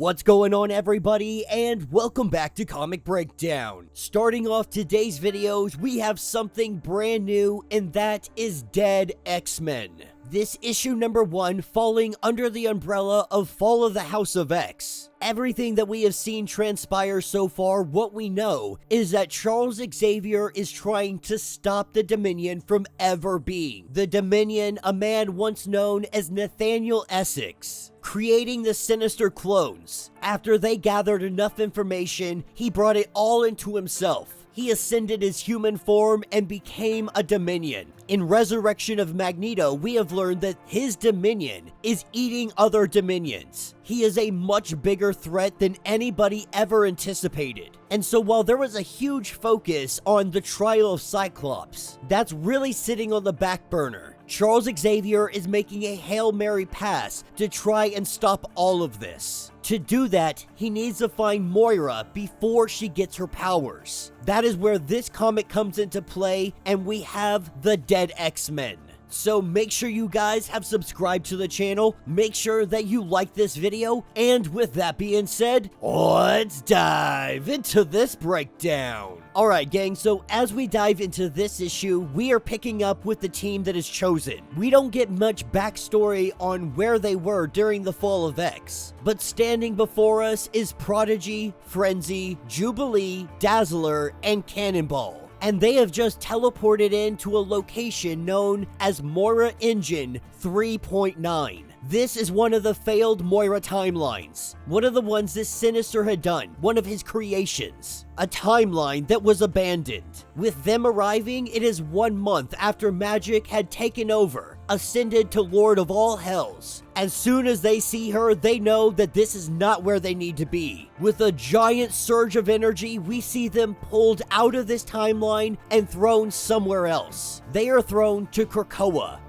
What's going on, everybody, and welcome back to Comic Breakdown. Starting off today's videos, we have something brand new, and that is Dead X-Men. This issue number 1 falling under the umbrella of Fall of the House of X. Everything that we have seen transpire so far, what we know is that Charles Xavier is trying to stop the Dominion from ever being. The Dominion, a man once known as Nathaniel Essex, creating the Sinister clones. After they gathered enough information, he brought it all into himself. He ascended his human form and became a Dominion. In Resurrection of Magneto, we have learned that his Dominion is eating other Dominions. He is a much bigger threat than anybody ever anticipated. And so while there was a huge focus on the trial of Cyclops, that's really sitting on the back burner. Charles Xavier is making a Hail Mary pass to try and stop all of this. To do that, he needs to find Moira before she gets her powers. That is where this comic comes into play, and we have the Dead X-Men. So make sure you guys have subscribed to the channel, make sure that you like this video, and with that being said, let's dive into this breakdown. Alright gang, so as we dive into this issue, we are picking up with the team that is chosen. We don't get much backstory on where they were during the fall of X, but standing before us is Prodigy, Frenzy, Jubilee, Dazzler, and Cannonball. And they have just teleported into a location known as Moira Engine 3.9. This is one of the failed Moira timelines. One of the ones that Sinister had done, one of his creations. A timeline that was abandoned. With them arriving, it is 1 month after magic had taken over, ascended to Lord of all Hells. As soon as they see her, they know that this is not where they need to be. With a giant surge of energy, we see them pulled out of this timeline and thrown somewhere else. They are thrown to Krakoa.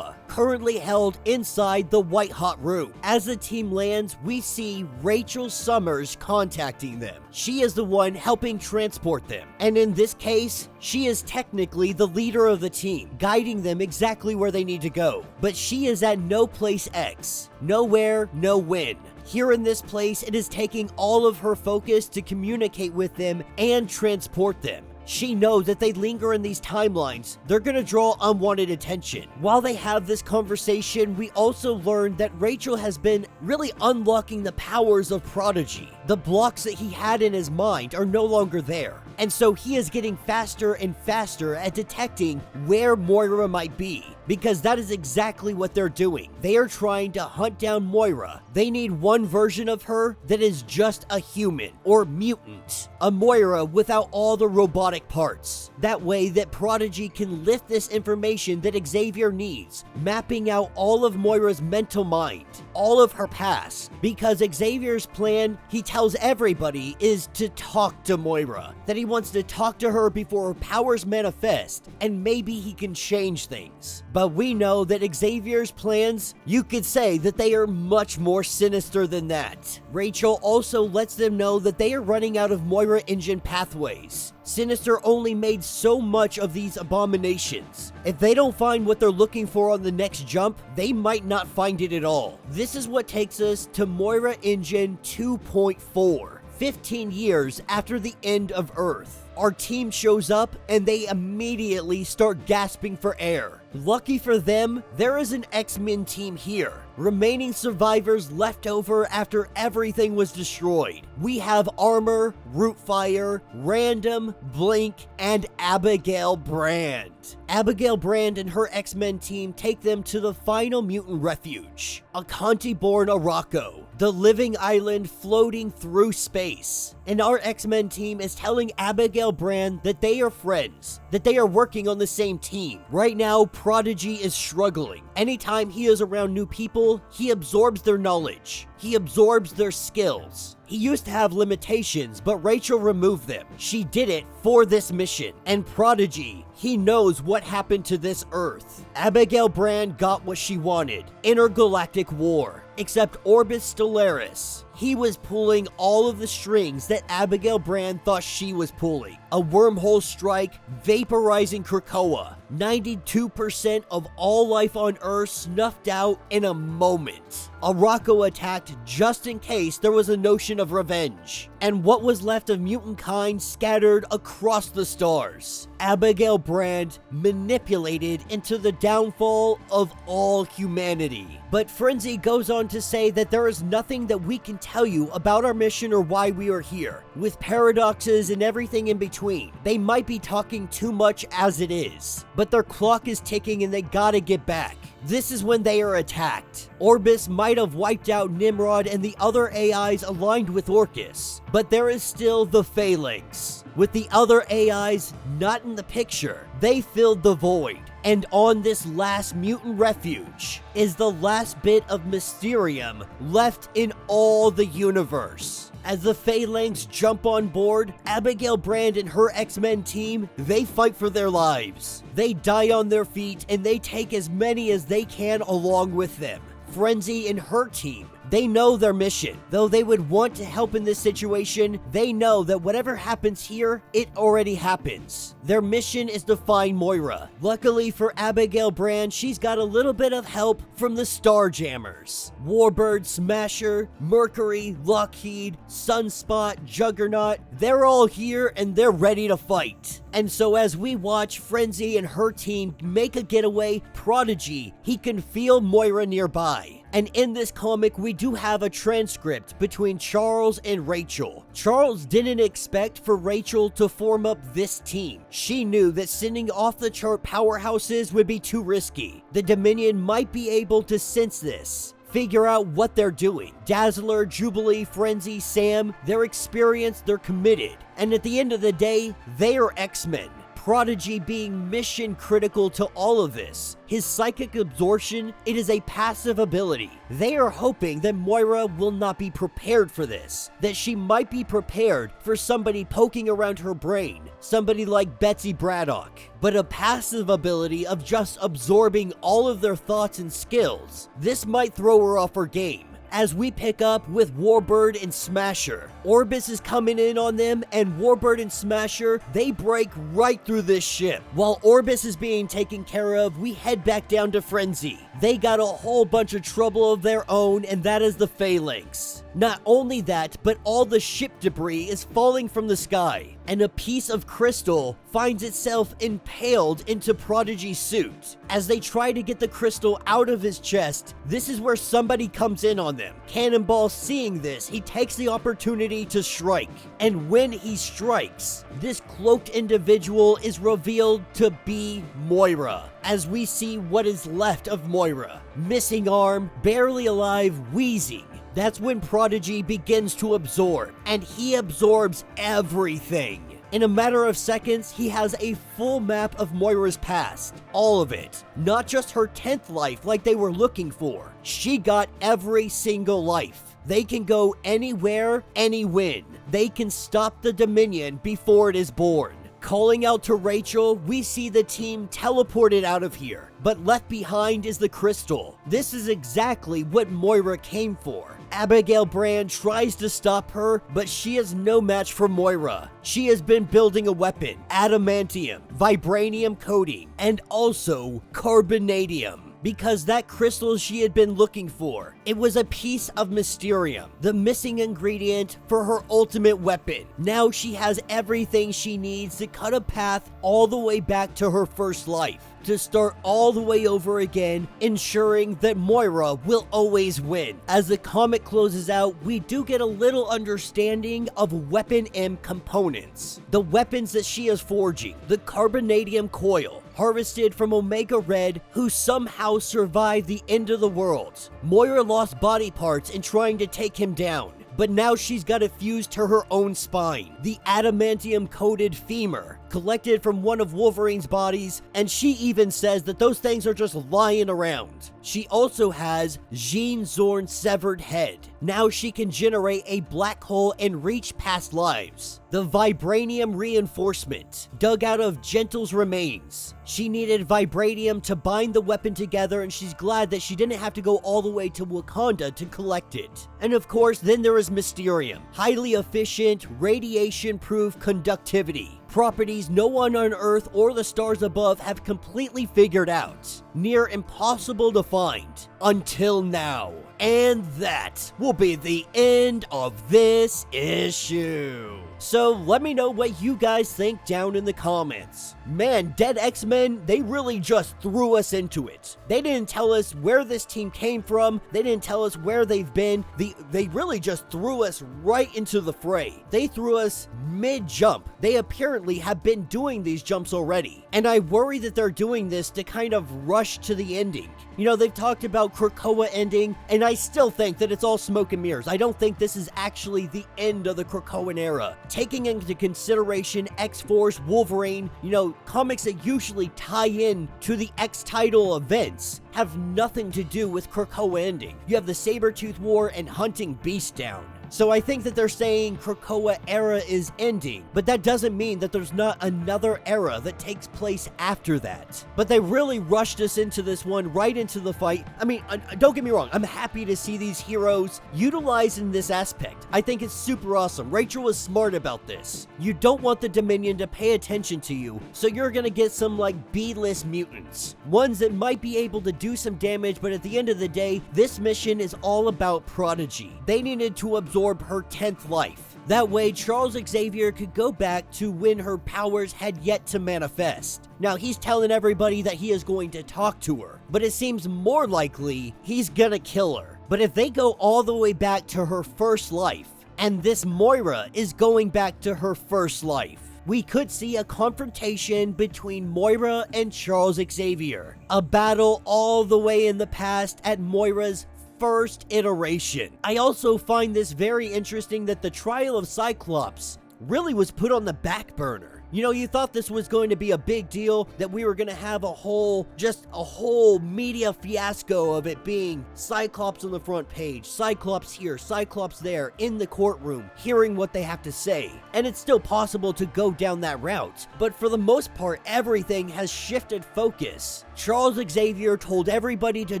Currently held inside the White Hot Room. As the team lands, we see Rachel Summers contacting them. She is the one helping transport them. And in this case, she is technically the leader of the team, guiding them exactly where they need to go. But she is at no place X. Nowhere, no when. Here in this place, it is taking all of her focus to communicate with them and transport them. She knows that they linger in these timelines, they're gonna draw unwanted attention. While they have this conversation, we also learn that Rachel has been really unlocking the powers of Prodigy. The blocks that he had in his mind are no longer there. And so he is getting faster and faster at detecting where Moira might be, because that is exactly what they're doing. They are trying to hunt down Moira. They need one version of her that is just a human, or mutant. A Moira without all the robotic parts. That way that Prodigy can lift this information that Xavier needs, mapping out all of Moira's mental mind, all of her past. Because Xavier's plan, he tells everybody, is to talk to Moira. That he wants to talk to her before her powers manifest, and maybe he can change things. But we know that Xavier's plans, you could say that they are much more sinister than that. Rachel also lets them know that they are running out of Moira Engine pathways. Sinister only made so much of these abominations. If they don't find what they're looking for on the next jump, they might not find it at all. This is what takes us to Moira Engine 2.4. 15 years after the end of Earth. Our team shows up and they immediately start gasping for air. Lucky for them, there is an X-Men team here. Remaining survivors left over after everything was destroyed. We have Armor, Rootfire, Random, Blink, and Abigail Brand. Abigail Brand and her X-Men team take them to the final mutant refuge, Akanti-born Arakko, the living island floating through space. And our X-Men team is telling Abigail Brand that they are friends, that they are working on the same team. Right now, Prodigy is struggling. Anytime he is around new people, he absorbs their knowledge. He absorbs their skills. He used to have limitations, but Rachel removed them. She did it for this mission. And Prodigy, he knows what happened to this Earth. Abigail Brand got what she wanted. Intergalactic war. Except Orbis Stellaris. He was pulling all of the strings that Abigail Brand thought she was pulling. A wormhole strike, vaporizing Krakoa. 92% of all life on Earth snuffed out in a moment. Arakko attacked attacked just in case there was a notion of revenge. And what was left of mutant kind scattered across the stars. Abigail Brand manipulated into the downfall of all humanity. But Frenzy goes on to say that there is nothing that we can tell you about our mission or why we are here. With paradoxes and everything in between, they might be talking too much as it is. But their clock is ticking and they gotta get back. This is when they are attacked. Orbis might have wiped out Nimrod and the other AIs aligned with Orcus, but there is still the Phalanx. With the other AIs not in the picture, they filled the void. And on this last mutant refuge is the last bit of Mysterium left in all the universe. As the Phalanx jump on board, Abigail Brand and her X-Men team, they fight for their lives. They die on their feet and they take as many as they can along with them. Frenzy and her team, they know their mission. Though they would want to help in this situation, they know that whatever happens here, it already happens. Their mission is to find Moira. Luckily for Abigail Brand, she's got a little bit of help from the Starjammers. Warbird, Smasher, Mercury, Lockheed, Sunspot, Juggernaut, they're all here and they're ready to fight. And so as we watch Frenzy and her team make a getaway, Prodigy, he can feel Moira nearby. And in this comic, we do have a transcript between Charles and Rachel. Charles didn't expect for Rachel to form up this team. She knew that sending off-the-chart powerhouses would be too risky. The Dominion might be able to sense this, figure out what they're doing. Dazzler, Jubilee, Frenzy, Sam, they're experienced, they're committed. And at the end of the day, they are X-Men. Prodigy being mission critical to all of this. His psychic absorption, it is a passive ability. They are hoping that Moira will not be prepared for this, that she might be prepared for somebody poking around her brain, somebody like Betsy Braddock. But a passive ability of just absorbing all of their thoughts and skills, this might throw her off her game. As we pick up with Warbird and Smasher, Orbis is coming in on them, and Warbird and Smasher, they break right through this ship. While Orbis is being taken care of, we head back down to Frenzy. They got a whole bunch of trouble of their own, and that is the Phalanx. Not only that, but all the ship debris is falling from the sky, and a piece of crystal finds itself impaled into Prodigy's suit. As they try to get the crystal out of his chest, this is where somebody comes in on them. Cannonball, seeing this, he takes the opportunity to strike. And when he strikes, this cloaked individual is revealed to be Moira. As we see what is left of Moira, missing arm, barely alive, wheezing. That's when Prodigy begins to absorb, and he absorbs everything. In a matter of seconds, he has a full map of Moira's past. All of it. Not just her 10th life like they were looking for. She got every single life. They can go anywhere, any when. They can stop the Dominion before it is born. Calling out to Rachel, we see the team teleported out of here, but left behind is the crystal. This is exactly what Moira came for. Abigail Brand tries to stop her, but she is no match for Moira. She has been building a weapon, adamantium, vibranium coating, and also carbonadium. Because that crystal she had been looking for, it was a piece of Mysterium, the missing ingredient for her ultimate weapon. Now she has everything she needs to cut a path all the way back to her first life, to start all the way over again, ensuring that Moira will always win. As the comic closes out, we do get a little understanding of Weapon M components. The weapons that she is forging, the carbonadium coil, harvested from Omega Red, who somehow survived the end of the world. Moira lost body parts in trying to take him down, but now she's got it fused to her own spine. The adamantium-coated femur, collected from one of Wolverine's bodies, and she even says that those things are just lying around. She also has Jean Zorn's severed head. Now she can generate a black hole and reach past lives. The vibranium reinforcement, dug out of Gentle's remains. She needed vibranium to bind the weapon together, and she's glad that she didn't have to go all the way to Wakanda to collect it. And of course, then there is Mysterium, highly efficient, radiation-proof conductivity. properties no one on Earth or the stars above have completely figured out. Near impossible to find. Until now. And that will be the end of this issue. So let me know what you guys think down in the comments. Man, Dead X-Men, they really just threw us into it. They didn't tell us where this team came from. They didn't tell us where they've been. They really just threw us right into the fray. They threw us mid-jump. They apparently have been doing these jumps already. And I worry that they're doing this to kind of rush to the ending. You know, they've talked about Krakoa ending, and I still think that it's all smoke and mirrors. I don't think this is actually the end of the Krakoan era. Taking into consideration X-Force, Wolverine, you know, comics that usually tie in to the X-Title events have nothing to do with Krakoa ending. You have the Sabretooth War and hunting Beast down. So I think that they're saying Krakoa era is ending, but that doesn't mean that there's not another era that takes place after that. But they really rushed us into this one, right into the fight. I mean, don't get me wrong, I'm happy to see these heroes utilized in this aspect. I think it's super awesome. Rachel was smart about this. You don't want the Dominion to pay attention to you, so you're gonna get some like B-list mutants. Ones that might be able to do some damage, but at the end of the day, this mission is all about Prodigy. They needed to absorb her 10th life. That way, Charles Xavier could go back to when her powers had yet to manifest. Now, he's telling everybody that he is going to talk to her, but it seems more likely he's gonna kill her. But if they go all the way back to her first life, and this Moira is going back to her first life, we could see a confrontation between Moira and Charles Xavier. A battle all the way in the past at Moira's first iteration. I also find this very interesting that the trial of Cyclops really was put on the back burner. You know, you thought this was going to be a big deal, that we were going to have a whole media fiasco of it being Cyclops on the front page, Cyclops here, Cyclops there, in the courtroom, hearing what they have to say. And it's still possible to go down that route, but for the most part, everything has shifted focus. Charles Xavier told everybody to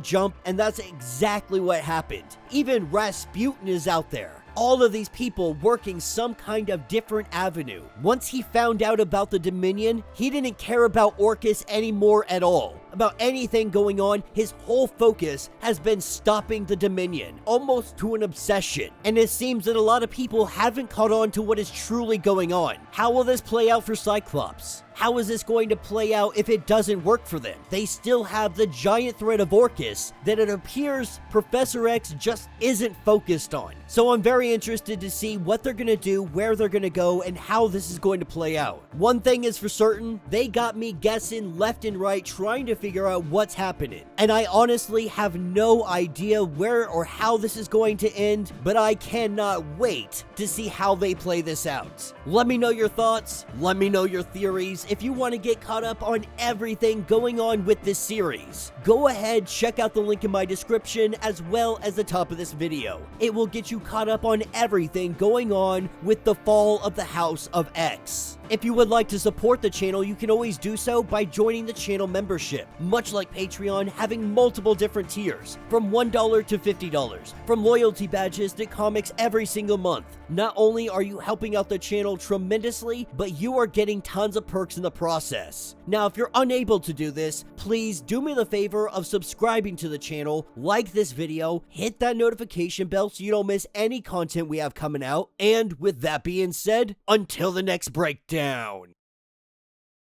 jump, and that's exactly what happened. Even Rasputin is out there. All of these people working some kind of different avenue. Once he found out about the Dominion, he didn't care about Orchis anymore at all. About anything going on, his whole focus has been stopping the Dominion, almost to an obsession. And it seems that a lot of people haven't caught on to what is truly going on. How will this play out for Cyclops? How is this going to play out if it doesn't work for them? They still have the giant threat of Orchis that it appears Professor X just isn't focused on. So I'm very interested to see what they're going to do, where they're going to go, and how this is going to play out. One thing is for certain, they got me guessing left and right, trying to figure out what's happening. And I honestly have no idea where or how this is going to end, but I cannot wait to see how they play this out. Let me know your thoughts. Let me know your theories. If you want to get caught up on everything going on with this series, go ahead, check out the link in my description as well as the top of this video. It will get you caught up on everything going on with the fall of the House of X. If you would like to support the channel, you can always do so by joining the channel membership. Much like Patreon, having multiple different tiers, from $1 to $50, from loyalty badges to comics every single month. Not only are you helping out the channel tremendously, but you are getting tons of perks in the process. Now, if you're unable to do this, please do me the favor of subscribing to the channel, like this video, hit that notification bell so you don't miss any content we have coming out, and with that being said, until the next breakdown.